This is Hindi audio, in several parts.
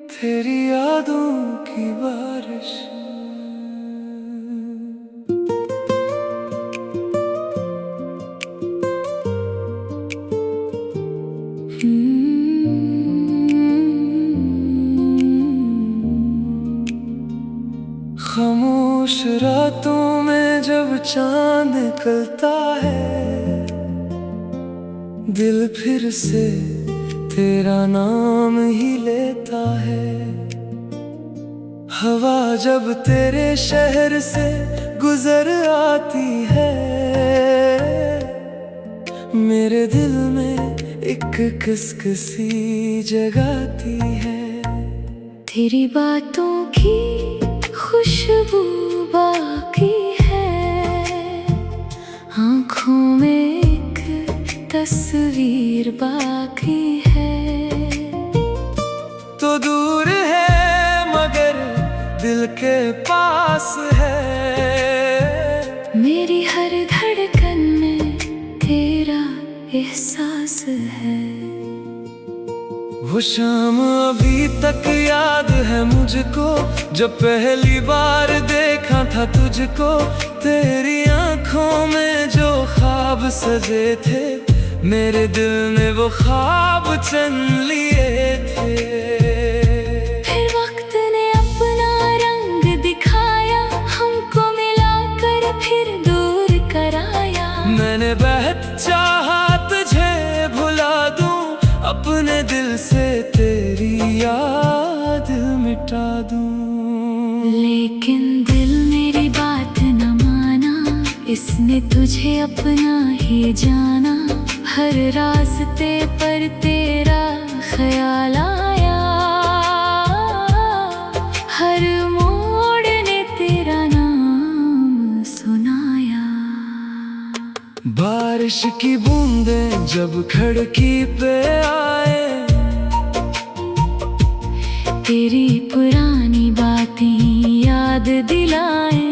तेरी यादों की बारिश। खामोश रातों में जब चांद निकलता है, दिल फिर से तेरा नाम ही लेता है। हवा जब तेरे शहर से गुजर आती है, मेरे दिल में एक किसकिसी जगाती है। तेरी बातों की खुशबू बाकी है, आँखों में एक तस्वीर बाकी है। तो दूर है मगर दिल के पास है, मेरी हर धड़कन में तेरा एहसास है। वो शाम अभी तक याद है मुझको, जब पहली बार देखा था तुझको। तेरी आंखों में जो ख्वाब सजे थे, मेरे दिल ने वो ख्वाब चुन लिए थे। फिर वक्त ने अपना रंग दिखाया, हमको मिलाकर फिर दूर कराया। मैंने बहुत चाहा तुझे भुला दूं, अपने दिल से तेरी याद मिटा दूं। लेकिन दिल मेरी बात न माना, इसने तुझे अपना ही जाना। हर रास्ते पर तेरा ख्याल आया, हर मोड़ ने तेरा नाम सुनाया। बारिश की बूंदें जब खिड़की पे आए, तेरी पुरानी बातें याद दिलाए।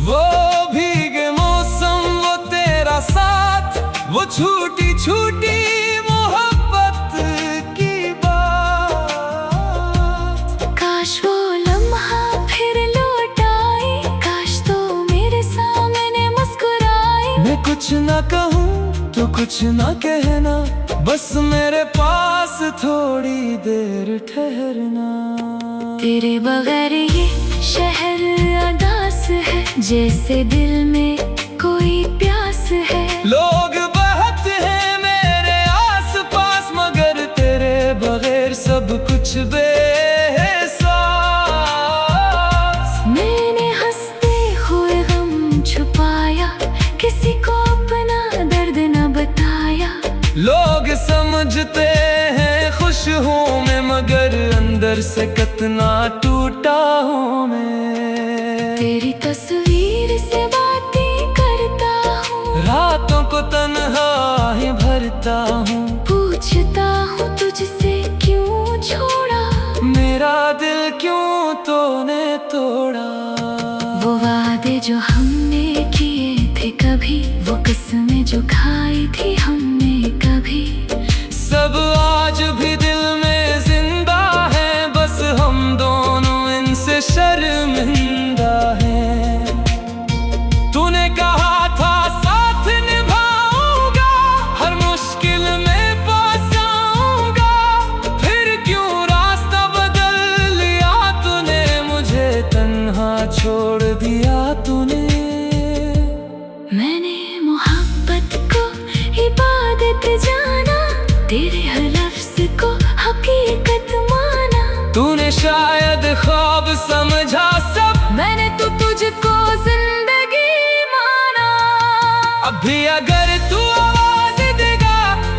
वो भीगे मौसम, वो तेरा साथ, वो छूटी छूटी मोहब्बत की बात। काश वो लम्हा फिर लौट आए, काश तो मेरे सामने मुस्कुराए। मैं कुछ ना कहूँ तो कुछ ना कहना, बस मेरे पास थोड़ी देर ठहरना। तेरे बगैर ये शहर अदास है, जैसे दिल में कोई प्यास है। लोग बहुत हैं मेरे आस पास, मगर तेरे बगैर सब कुछ बेएहसास। मैंने हंसते हुए गम छुपाया, किसी को अपना दर्द न बताया। लोग समझते हैं खुश हूँ मैं, मगर अंदर से कितना टूटा हूँ मैं। तेरी तस्वीर से बातें करता हूँ, रातों को तन्हा ही भरता हूँ। पूछता हूँ तुझसे क्यों छोड़ा, मेरा दिल क्यों तूने तोड़ा। वो वादे जो हमने किए थे कभी, वो कसमें जो खाई थी हमने कभी, सब आज भी दिल में जिंदा है। बस हम दोनों इनसे शर्मिंदा हैं। तूने कहा था साथ निभाऊंगा, हर मुश्किल में पास आऊंगा। फिर क्यों रास्ता बदल लिया तूने, मुझे तन्हा छोड़ दिया तूने। मैंने मोहब्बत को इबादत जाना, तेरे हर लफ्ज़ को हकीकत माना। तूने शायद ख्वाब समझा सब, मैंने तो तुझको जिंदगी माना। अब भी अगर तू आवाज देगा,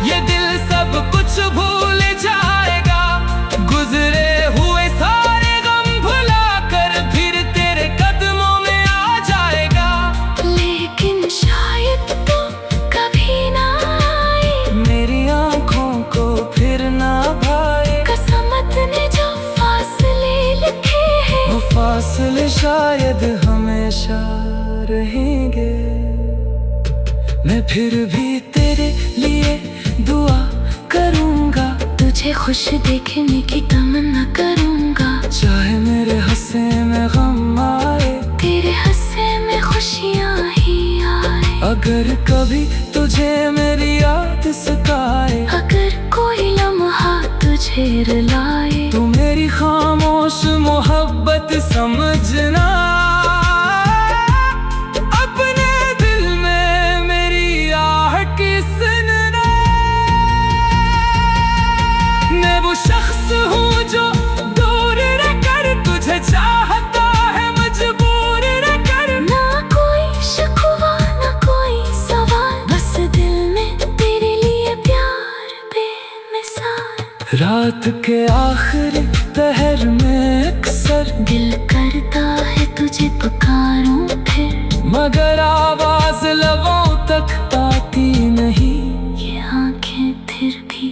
ये दिल सब कुछ भूल जाएगा। गुजरे हुए सारे गम भुला कर फिर तेरे कदमों में आ जाएगा। लेकिन शायद तो कभी ना आए, मेरी आंखों को फिर ना भाए। कसमत ने जो फासले लिखे हैं, वो फासले शायद हमेशा रहेंगे। मैं फिर भी तेरे लिए दुआ करूँगा। तुझे खुश देखने की तमन्ना करूँगा। चाहे मेरे हंसे में गम आए, तेरे हंसे में खुशियाँ ही आए। अगर कभी तुझे मेरी याद सताए, अगर कोई लम्हा तुझे रुलाए, तू मेरी खामोश मोहब्बत समझना। अपने दिल में मेरी आहट सुनना। मैं वो शख्स हूँ जो दूर रहकर तुझे चाहता है, मजबूर रहकर। ना कोई शिकवा ना कोई सवाल, बस दिल में तेरे लिए प्यार बेमिसाल। रात के आखिरी पहर में अक्सर दिल करता है तुझे पुकारूं फिर, मगर आवाज लबों तक आती नहीं। ये आंखें फिर भी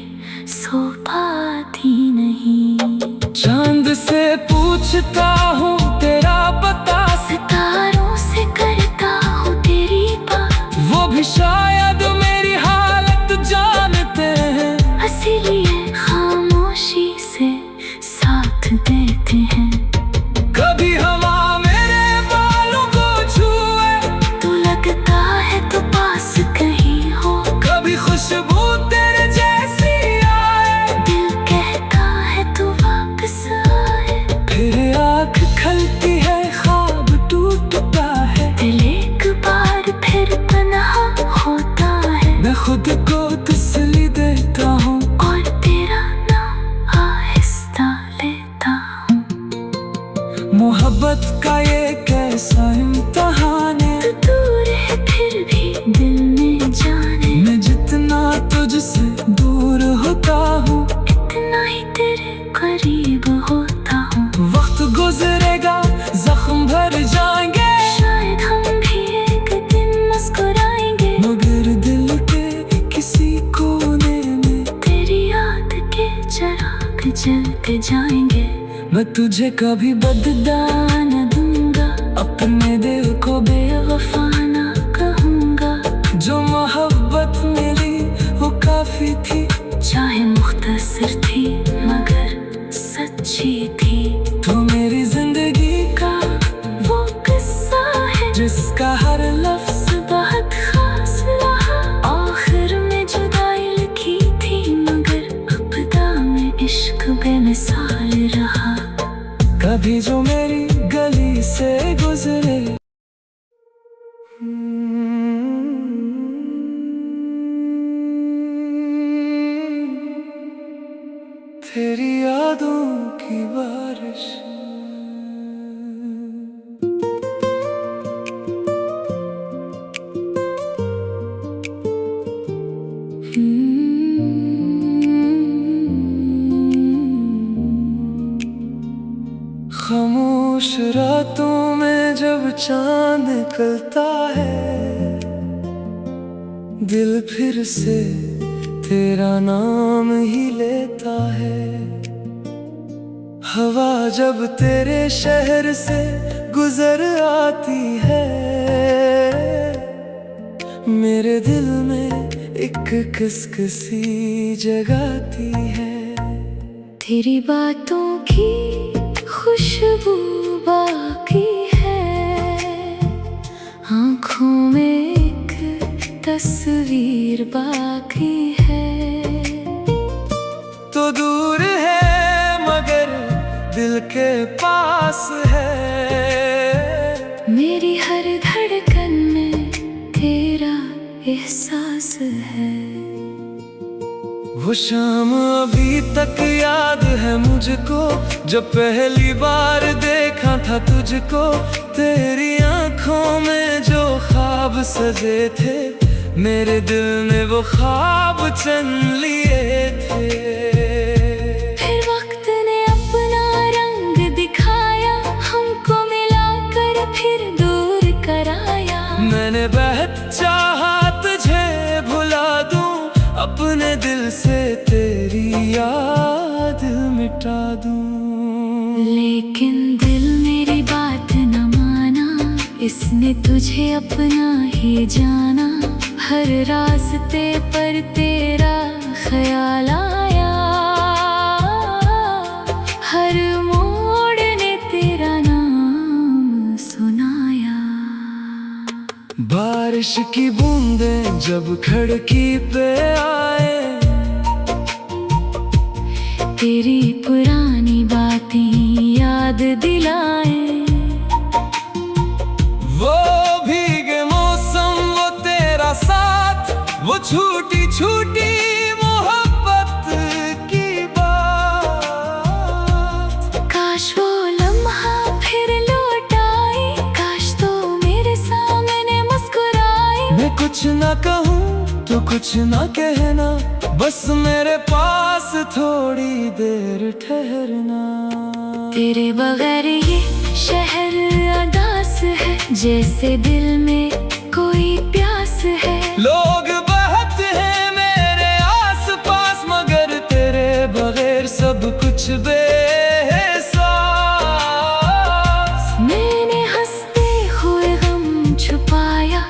सो पाती नहीं। चांद से पूछता हूँ तेरा पता, सितारों से करता हूँ तेरी बात, वो भी शायद मेरी हालत जानते हैं, इसीलिए खामोशी से साथ देते हैं। कभी हवा मेरे बालों को छुए, तू लगता है तो पास कहीं हो, कभी खुशबू तेरे जैसी आए, दिल कहता है तू वापस आए। फिर आँख खलती है ख्वाब टूटता है, दिल एक बार फिर पनाह होता है, मैं खुद को तसल्ली देता हूँ और तेरा नाम आहिस्ता लेता हूँ। मोहब्बत का ये कैसा इम्तहान है, तू दूर है फिर भी दिल में जाने, मैं जितना तुझसे दूर होता हूँ, इतना ही तेरे करीब होता हूँ। वक्त गुजरेगा जख्म भर जाएंगे, शायद हम भी एक दिन मुस्कुराएंगे, मगर दिल के किसी कोने में तेरी याद के चिराग जलते जाएंगे। मैं तुझे कभी बदला न दूंगा, अपने दिल को बेवफा न कहूँगा। जो मोहब्बत मिली वो काफी थी, चाहे मुख्तसर थी मगर सच्ची थी। तू मेरी जिंदगी का वो किस्सा है जिसका हर लफ्ज बहुत खास रहा। आखिर में जुदाई लिखी थी मगर अब्दा में इश्क बेमिसाल रहा। कभी जो मेरी गली से गुजरे, तेरी यादों की बारिश। खामोश रातों में जब चांद निकलता है, दिल फिर से तेरा नाम ही लेता है। हवा जब तेरे शहर से गुजर आती है, मेरे दिल में एक किसकिसी जगाती है। तेरी बातों की खुशबू बाकी है, आँखों में एक तस्वीर बाकी है। तो दूर है मगर दिल के पास है, मेरी हर धड़कन में तेरा एहसास है। वो शाम अभी तक याद है मुझको, जब पहली बार देखा था तुझको। तेरी आंखों में जो ख्वाब सजे थे, मेरे दिल ने वो ख्वाब चुन लिए थे। फिर वक्त ने अपना रंग दिखाया, हमको मिलाकर फिर दूर कराया। मैंने बहुत चाहा तुझे भुला दूं, अपने दिल से तेरी याद मिटा दूं। लेकिन दिल मेरी बात न माना, इसने तुझे अपना ही जाना। हर रास्ते पर तेरा ख्याल आया, हर मोड़ ने तेरा नाम सुनाया। बारिश की बूंदें जब खिड़की पे आए, तेरी पुरानी बातें याद दिलाए। वो भीगे मौसम, वो तेरा साथ, वो छूटी छूटी मोहब्बत की बात। काश वो लम्हा फिर लौट आए, काश तो मेरे सामने मुस्कुराए। मैं कुछ ना कहूँ तो कुछ ना कहना, बस मेरे पास थोड़ी देर ठहरना। तेरे बगैर ये शहर अदास है, जैसे दिल में कोई प्यास है। लोग बहुत हैं मेरे आस पास, मगर तेरे बगैर सब कुछ बेएहसास। मैंने हंसते हुए गम छुपाया,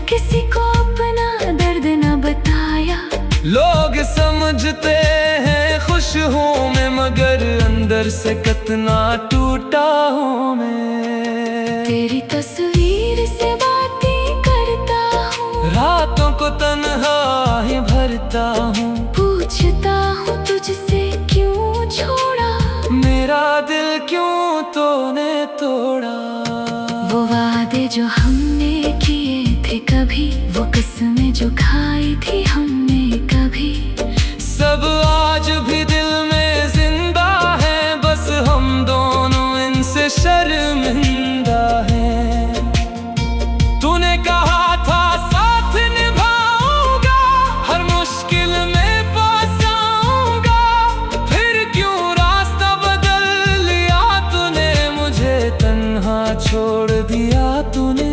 किसी को अपना दर्द न बताया। लोग समझते हैं खुश हूँ मैं, मगर अंदर से कितना टूटा हूँ मैं। तेरी तस्वीर से बातें करता हूँ, रातों को तन्हा ही भरता हूँ। पूछता हूँ तुझसे क्यों छोड़ा, मेरा दिल क्यों तूने तोड़ा। वो वादे जो हमने किए थे कभी, वो कसमें जो खाई थी हमने कभी, सब आज भी दिल में जिंदा है, बस हम दोनों इनसे शर्मिंदा हैं। तूने कहा था साथ निभाऊंगा, हर मुश्किल में पास आऊंगा, फिर क्यों रास्ता बदल लिया तूने, मुझे तन्हा छोड़ दिया तूने।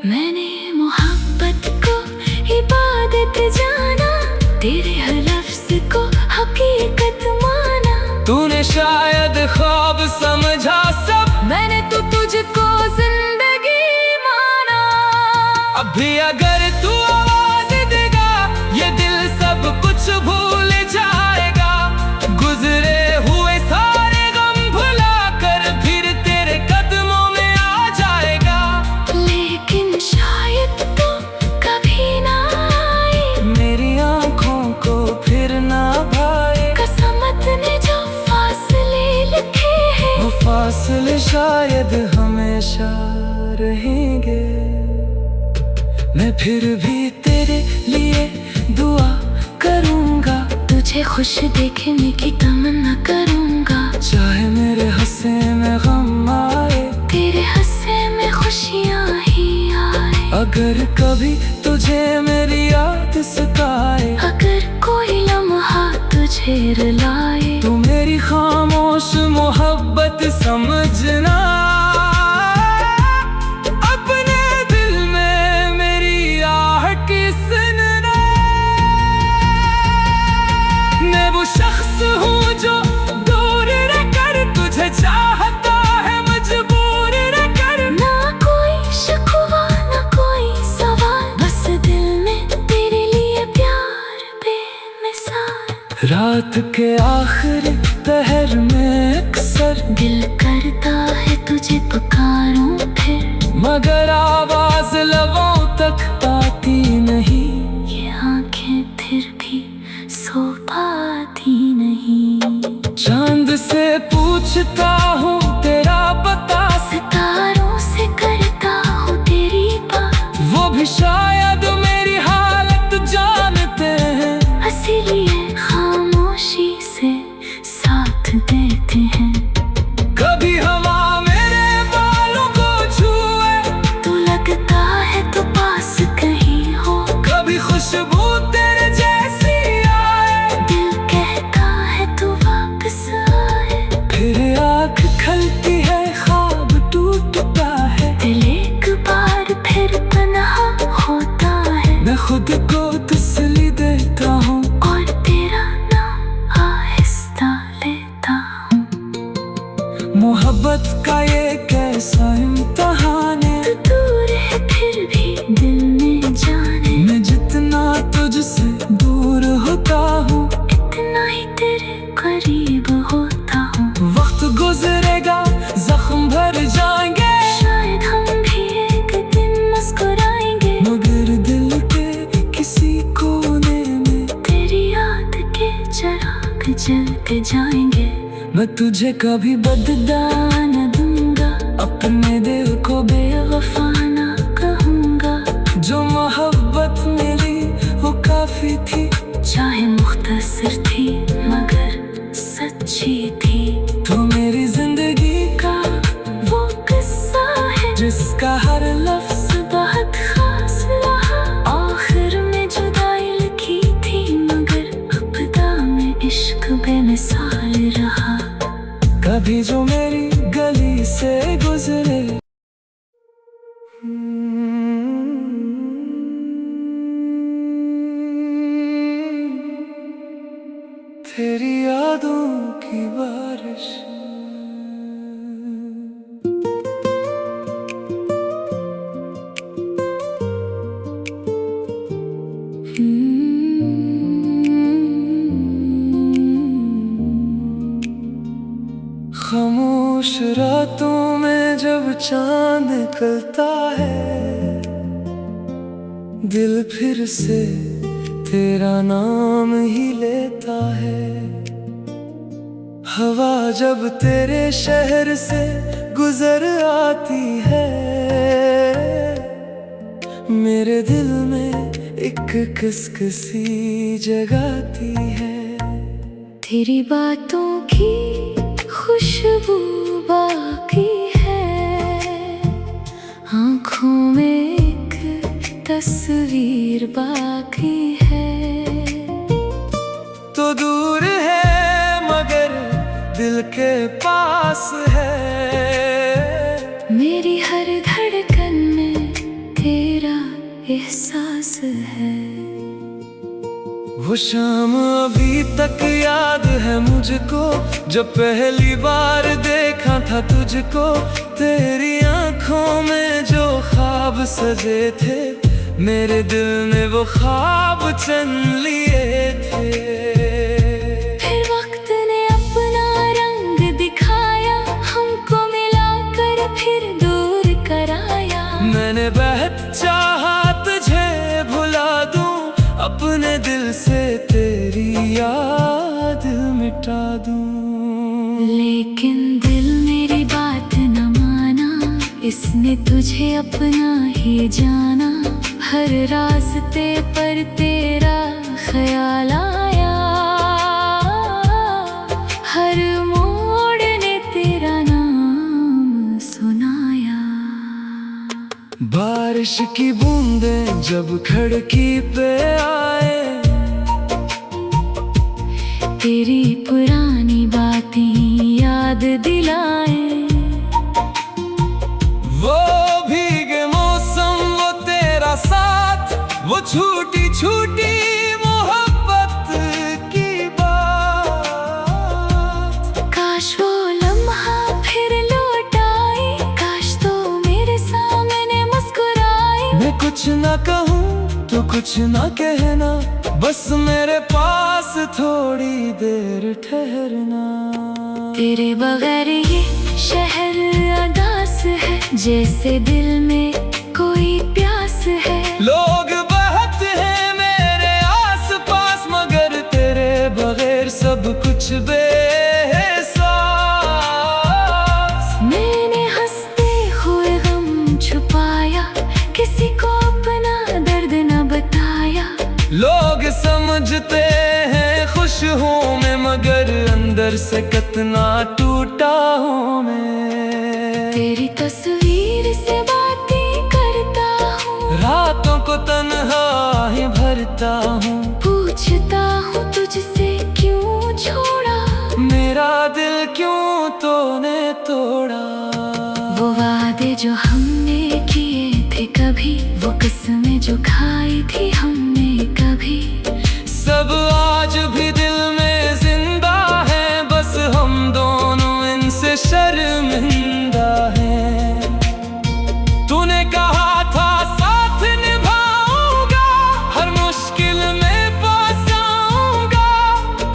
मैंने मोहब्बत को इबादत जाना, तेरे हर लफ्ज़ को हकीकत माना। तूने शायद ख्वाब समझा सब, मैंने तो तुझको जिंदगी माना। अब भी अगर तू आवाज देगा, ये दिल सब कुछ भूल जाएगा। गुजरे हुए सारे गम भुला कर फिर तेरे कदमों में आ जाएगा। लेकिन शायद तो कभी ना आए, मेरी आंखों को फिर ना भाए। कसमत ने जो फासले लिखे हैं, वो फासले शायद हमेशा रहेंगे। मैं फिर भी तेरे लिए दुआ करूंगा, तुझे खुश देखने की तमन्ना करूंगा। चाहे मेरे हंसे में गम आए, तेरे हंसे में खुशियाँ ही आए। अगर कभी तुझे मेरी याद सताए, अगर कोई लम्हा तुझे रुलाए, तू मेरी खामोश मोहब्बत समझना। अपने दिल में मेरी आहट सुनना। मैं वो शख्स हूँ जो दूर रहकर तुझे चाहता है, मजबूर रहकर। ना कोई शिकवा ना कोई सवाल, बस दिल में तेरे लिए प्यार बेमिसाल। रात के आखिरी पहर में अक्सर दिल करता है तुझे पुकारूं फिर, मगर आवाज लबों तक आती नहीं। ये आंखें फिर भी सो पाती नहीं। चांद से पूछता हूँ तेरा पता, सितारों से करता हूँ तेरी बात, वो भी शायद मेरी हालत जानते हैं, इसीलिए खामोशी से साथ देते हैं। कभी हवा मेरे बालों को छुए, तू लगता है तो पास कहीं हो, कभी खुशबू तेरे जैसी आए, दिल कहता है तू वापस आए। फिर आँख खल मैं तुझे कभी बदला न दूंगा, अपने दिल को बेवफा न कहूँगा। जो मोहब्बत मिली वो काफी थी, चाहे मुख्तसर थी मगर सच्ची थी। तो मेरी जिंदगी का वो किस्सा है जिसका हर लफ्ज बहुत खास रहा। आखिर में जुदाई लिखी थी मगर इब्तिदा में इश्क बेमिसाल रहा। कभी जो मेरी गली से गुजरे, तेरी यादों की बारिश। खामोश रातों में जब चांद निकलता है, दिल फिर से तेरा नाम ही लेता है। हवा जब तेरे शहर से गुजर आती है, मेरे दिल में एक किसकिसी जगाती है। तेरी बातों की खुशबू बाकी है, आँखों में एक तस्वीर बाकी है। तो दूर है मगर दिल के पास है, मेरी हर धड़कन में तेरा एहसास है। वो शाम अभी तक याद है मुझको, जब पहली बार देखा था तुझको। तेरी आंखों में जो ख्वाब सजे थे, मेरे दिल ने वो ख्वाब चुन लिए थे। फिर वक्त ने अपना रंग दिखाया, हमको मिलाकर फिर दूर कराया। मैंने बहुत चाहा तुझे भुला दूं, अपने दिल से तेरी याद मिटा दूं। लेकिन दिल मेरी बात न माना, इसने तुझे अपना ही जाना। हर रास्ते पर तेरा ख्याल आया, हर मोड़ ने तेरा नाम सुनाया। बारिश की बूंदें जब खिड़की पे आए, तेरी पुरानी बातें याद दिलाए। वो भीगे मौसम, वो तेरा साथ, वो छूटी छूटी मोहब्बत की बात। काश वो लम्हा फिर लौट आए, काश तो मेरे सामने मुस्कुराए। मैं कुछ ना कहूँ तो कुछ ना कहना, बस मेरे पास थोड़ी देर ठहरना। तेरे बगैर ये शहर अदास है, जैसे दिल में कोई प्यास है। लोग बहुत हैं मेरे आस पास, मगर तेरे बगैर सब कुछ बेएहसास। मैंने हंसते हुए गम छुपाया, किसी को अपना दर्द न बताया। लोग समझते हैं खुश हूँ मैं, मगर अंदर से कितना टूटा हूँ मैं। तेरी तस्वीर से बातें करता हूँ, रातों को तन्हा ही भरता हूँ। पूछता हूँ तुझसे क्यों छोड़ा, मेरा दिल क्यों तूने तोड़ा। वो वादे जो हमने किए थे कभी, वो कसमें जो खाई थी हमने कभी, सब आज भी दिल में जिंदा है, बस हम दोनों इनसे शर्मिंदा हैं। तूने कहा था साथ निभाऊंगा, हर मुश्किल में पास आऊंगा,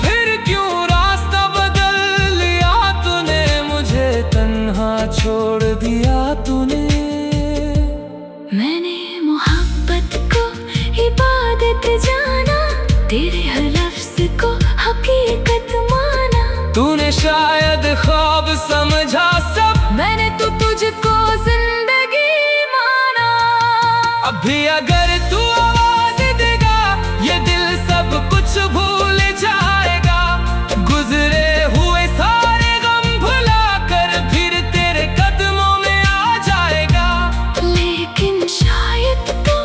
फिर क्यों रास्ता बदल लिया तूने, मुझे तन्हा छोड़ दिया तूने। मैंने मोहब्बत को इबादत जाना, तेरे हर लफ्ज़ को हकीकत माना। तूने शायद ख्वाब समझा सब, मैंने तो तुझको जिंदगी माना। अभी अगर तू आवाज देगा ये दिल सब कुछ भूल जाएगा। गुजरे हुए सारे गम भुला कर फिर तेरे कदमों में आ जाएगा। लेकिन शायद तो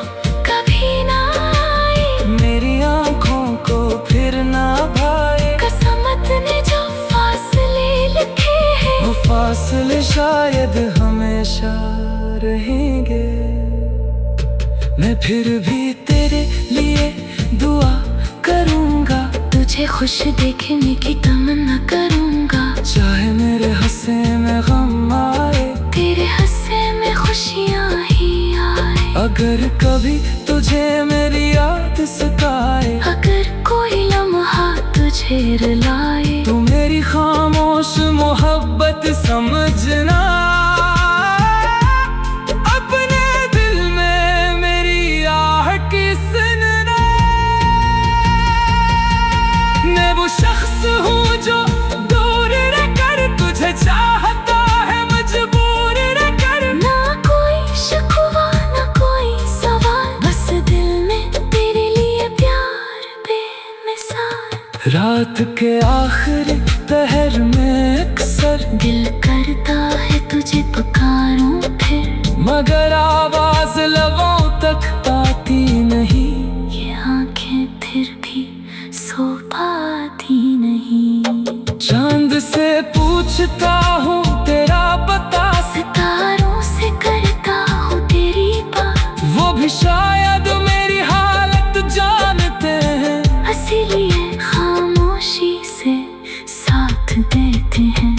कभी ना आए, मेरी आंखों को फिर ना भाए। किस्मत ने जो फासले लिखे हैं, वो फासले शायद हमेशा रहेंगे। मैं फिर भी तेरे लिए दुआ करूंगा, तुझे खुश देखने की तमन्ना करूंगा। चाहे मेरे हंसे में गम आए, तेरे हंसे में खुशियाँ ही आए। अगर कभी तुझे मेरी याद सताए, अगर कोई लम्हा तुझे रुलाए, तू मेरी खामोश मोहब्बत समझना। अपने दिल में मेरी आह की सुनना। मैं वो शख्स हूँ जो दूर रहकर तुझे चाहता है, मजबूर रहकर। ना कोई शिकवा ना कोई सवाल, बस दिल में तेरे लिए प्यार बेमिसाल। रात के आखिरी पहर में अक्सर दिल करता है तुझे पुकारूं फिर, मगर आवाज लबों तक आती नहीं। ये आंखें फिर भी सो पाती नहीं। चांद से पूछता हूँ तेरा पता, सितारों से करता हूँ तेरी बात, वो भी शायद मेरी हालत जानते हैं, इसीलिए खामोशी से साथ देते हैं।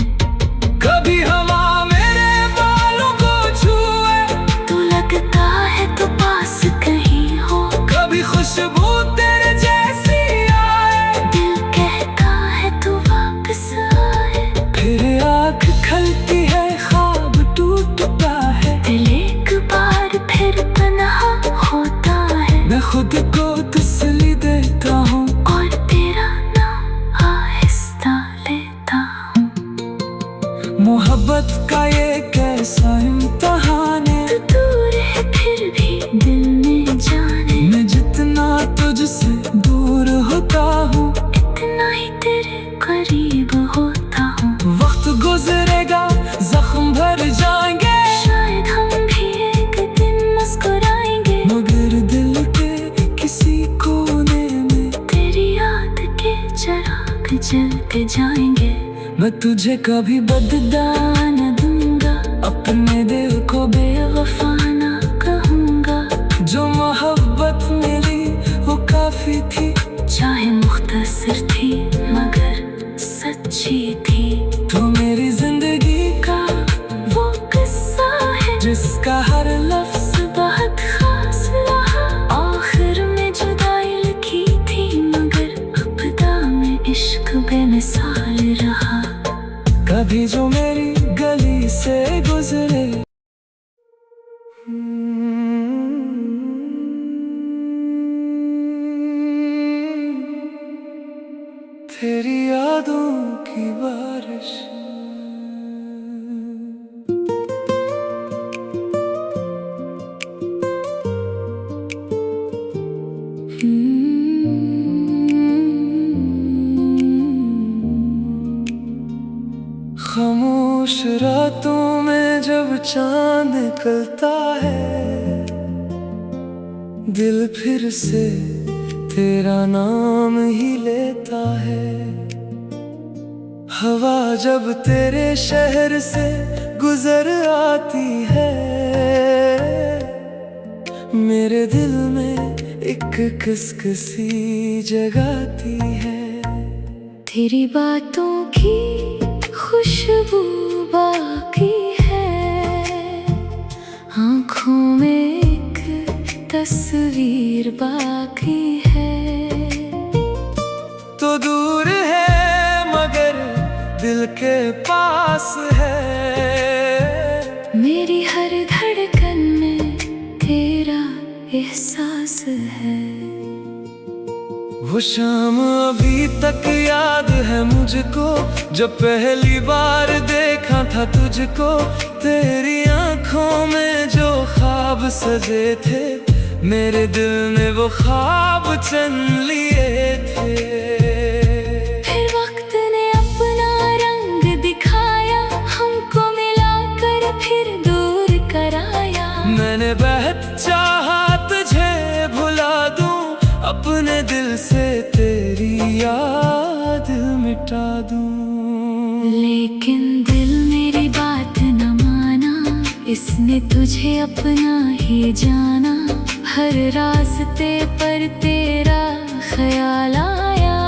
कभी हवा मेरे बालों को छुए, तू लगता है तो पास कहीं हो, कभी खुशबू तेरे जैसी आए, दिल कहता है तू वापस आए। फिर आँख खलती है ख्वाब टूटता है, दिल एक बार फिर तन्हा होता है, मैं खुद को तसल्ली देता हूँ और तेरा नाम आहिस्ता लेता हूँ। मोहब्बत का ये कैसा इम्तहान है, तू दूर है फिर भी दिल में जाने, मैं जितना तुझसे दूर होता हूँ, इतना ही तेरे करीब होता हूँ। वक्त गुजरेगा जख्म भर जाएंगे, शायद हम भी एक दिन मुस्कुराएंगे, मगर दिल के किसी कोने में तेरी याद के चिराग जलते जाएंगे। मैं तुझे कभी बदला न दूंगा, अपने दिल को बेवफा न कहूँगा। जो मोहब्बत मिली वो काफी थी, चाहे मुख्तसर थी मगर सच्ची थी। तू मेरी जिंदगी का वो किस्सा है जिसका हर लफ्ज बहुत खास रहा। आखिर में जुदाई लिखी थी मगर अब्दा में इश्क बेमिसाल रहा। कभी जो मेरी गली से गुजरे, तेरी यादों की बारिश। खामोश रातों में जब चांद निकलता है, दिल फिर से तेरा नाम ही लेता है। हवा जब तेरे शहर से गुजर आती है, मेरे दिल में एक किसकिसी जगाती है। तेरी बातों की खुशबू बाकी है, आँखों में एक तस्वीर बाकी है। तो दूर है मगर दिल के पास है, मेरी हर धड़कन में तेरा एहसास है। वो शाम अभी तक याद है मुझको, जब पहली बार देखा था तुझको। तेरी आंखों में जो ख्वाब सजे थे, मेरे दिल ने वो ख्वाब चुन लिए थे। फिर वक्त ने अपना रंग दिखाया, हमको मिलाकर फिर दूर कराया। मैंने बहुत चाहा तुझे भुला दूं, अपने दिल से तेरी याद मिटा दूं। लेकिन दिल मेरी बात न माना, इसने तुझे अपना ही जाना। हर रास्ते पर तेरा ख्याल आया,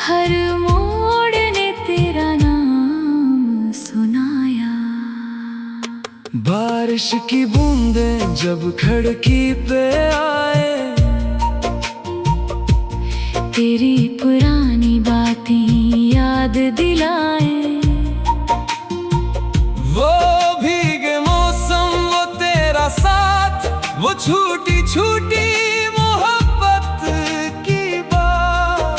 हर मोड़ ने तेरा नाम सुनाया। बारिश की बूंदें जब खिड़की पे आए, तेरी पुरानी बातें याद दिलाए। वो भीगे मौसम, वो तेरा साथ, वो छूटी छूटी मोहब्बत की बात।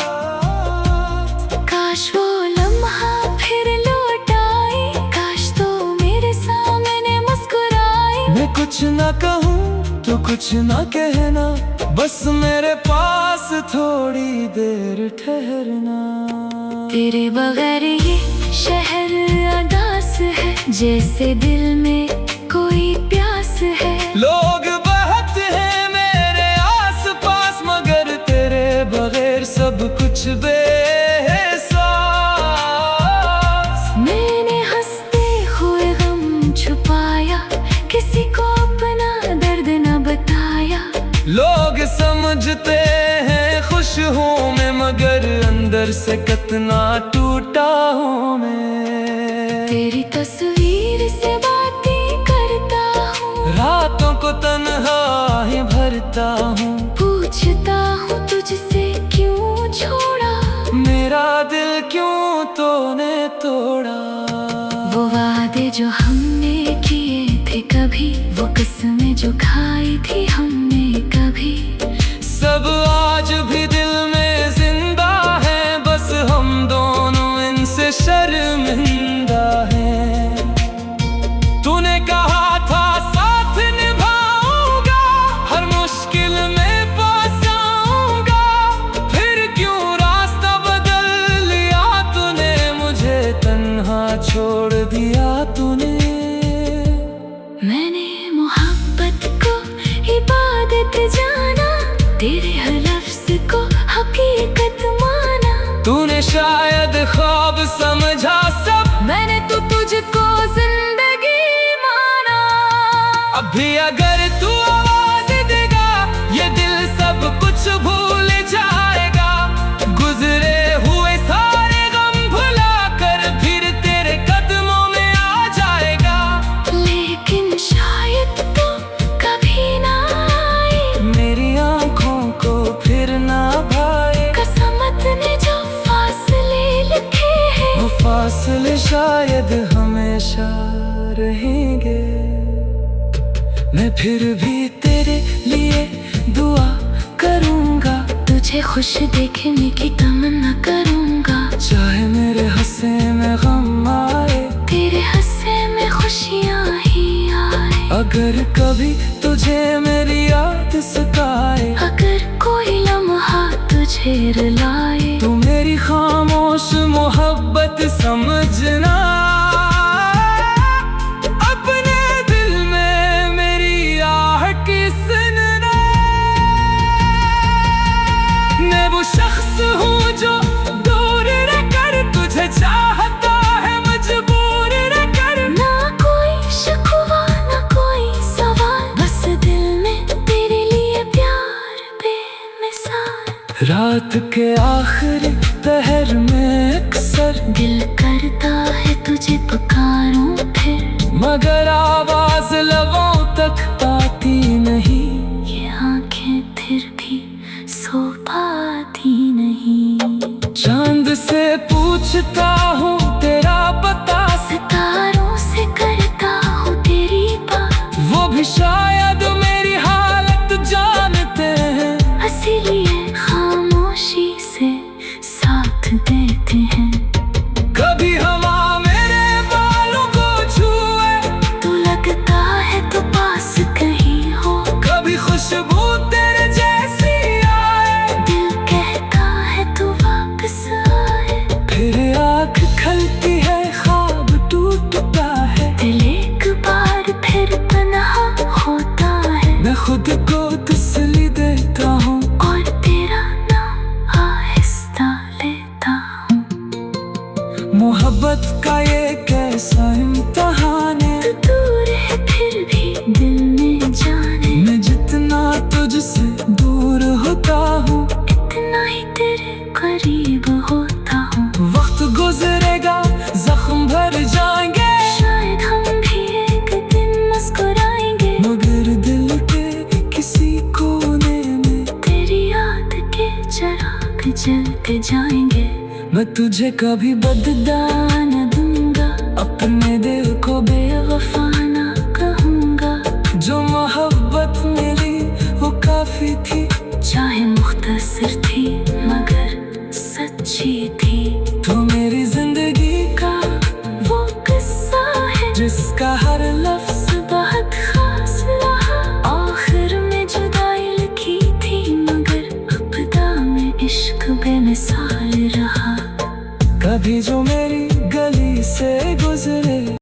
काश वो लम्हा फिर लौट आए, काश तो मेरे सामने मुस्कुराए। मैं कुछ ना कहूँ तो कुछ ना कहना, बस मेरे पास थोड़ी देर ठहरना। तेरे बगैर ये शहर अदास है, जैसे दिल में कोई प्यास है। लोग बहुत हैं मेरे आस पास, मगर तेरे बगैर सब कुछ बेएहसास। मैंने हंसते हुए गम छुपाया, किसी को अपना दर्द न बताया। लोग समझते हैं खुश हूँ मैं, मगर अंदर से कितना टूटा हूँ मैं। तेरी तस्वीर से बातें करता हूँ, रातों को तन्हा ही भरता हूँ। पूछता हूँ तुझसे क्यों छोड़ा, मेरा दिल क्यों तूने तोड़ा। वो वादे जो हमने किए थे कभी, वो कसमें जो खाई थी हमने कभी, सब आज भी दिल में जिंदा है। बस हम दोनों इनसे शर्मिंदा हैं। तूने कहा था साथ निभाऊंगा, हर मुश्किल में पास आऊंगा। फिर क्यों रास्ता बदल लिया तूने, मुझे तन्हा छोड़ दिया तूने। मैंने मोहब्बत को इबादत जाना, तेरे हर लफ्ज़ को हकीकत माना। तूने शायद ख्वाब समझा सब, मैंने तो तुझको जिंदगी माना। अभी अगर तू आवाज देगा, ये दिल सब कुछ भूल जाएगा। गुजरे हुए सारे गम भुला कर फिर तेरे कदमों में आ जाएगा। लेकिन शायद तो कभी ना आए, मेरी आंखों को फिर ना भाए। कसमत ने जो फासले लिखे हैं, वो फासले शायद हमेशा रहेंगे। मैं फिर भी तेरे लिए दुआ करूंगा, तुझे खुश देखने की तमन्ना करूंगा। चाहे मेरे हंसे में गम आए, तेरे हंसे में खुशियाँ ही आए। अगर कभी तुझे मेरी याद सताए, अगर कोई लम्हा तुझे रुलाए, तू मेरी खामोश मोहब्बत समझना। अपने दिल में मेरी आहट सुनना। मैं वो शख्स हूँ जो दूर रहकर तुझे चाहता है, मजबूर रहकर। ना कोई शिकवा ना कोई सवाल, बस दिल में तेरे लिए प्यार बेमिसाल। रात के आखिरी पहर में अक्सर दिल करता है तुझे पुकारूं फिर, मगर आवाज लबों तक आती नहीं। ये आंखें फिर भी सो पाती नहीं। चांद से पूछता हूँ तेरा पता, सितारों से करता हूँ तेरी बात। वो भी शायद मेरी हालत जानते हैं। हंसी तन्हा होता है। मैं खुद को तसल्ली देता हूँ और तेरा नाम आहिस्ता लेता हूँ। मोहब्बत का ये कैसा इम्तहान है, तू दूर है फिर भी दिल में जाने। मैं जितना तुझसे दूर होता हूँ इतना ही तेरे करीब होता हूँ। वक्त गुजरेगा जख्म भर जाएंगे, शायद हम भी एक दिन मुस्कुराएंगे। मगर दिल के किसी कोने में तेरी याद के चिराग जलते जाएंगे। मैं तुझे कभी बदला न दूंगा, अपना